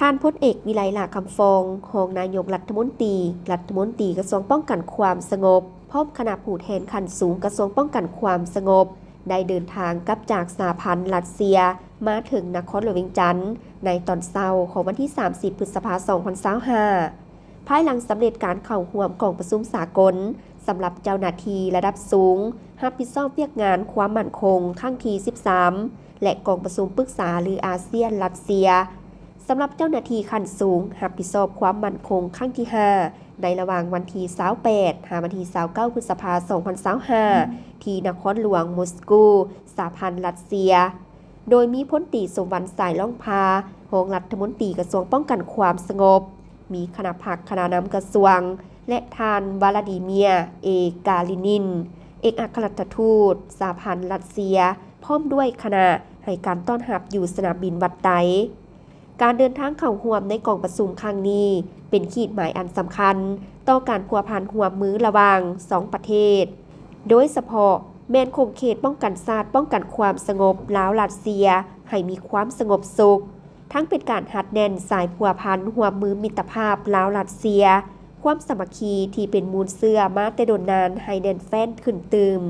านพลเอกวิไลลาคำฟองรองนายกรัฐมนตรีกระทรวงป้องกันความสงบพร้อมคณะผู้แทนขั้นสูงกระทรวงป้องกันความสงบได้เดินทางกลับจากสหพันธ์รัสเซียมาถึงนครหลวงเวียงจันทร์ในตอนเช้าของวันที่ 30 พฤษภาคม 2025ภายหลังสำเร็จการเข้าร่วมกองประชุมสากลสำหรับเจ้าหน้าที่ระดับสูงรับผิดชอบเวียกงานความมั่นคงครั้งที่ 13 และกองประชุมปรึกษาหรืออาเซียนรัสเซียสำหรับเจ้าหน้าที่ขั้นสูงรับผิดชอบความมั่นคงครั้งที่ 5 ในระหว่างวันที่ 28 ถึงวันที่ 29 พฤษภาคม 2025 ที่นครหลวงมอสโกสหพันธ์รัสเซียโดยมีพลตรีสมวรรณสายล่องพารองรัฐมนตรีกระทรวงป้องกันความสงบมีคณะผักคณะนำกระทรวงและทานวลาดิเมียร์เอกาลินินเอกอัครราชทูตสหพันธ์รัสเซียพร้อมด้วยคณะให้การต้อนรับอยู่สนามบินวัดไตการเดินทางเข้าร่วมในกองประชุมครั้งนี้เป็นขีดหมายอันสำคัญต่อการพัวพันร่วมมือระหว่าง2ประเทศโดยเฉพาะแม่นคงเขตป้องกันชาติป้องกันความสงบลาวรัสเซียให้มีความสงบสุขทั้งเป็นการหัดแน่นสายพัวพันร่วมมือมิตรภาพลาวรัสเซียความสามัคคีที่เป็นมูลเสื่อมาแต่โดนนานให้แน่นแฟ้นขึ้นตึม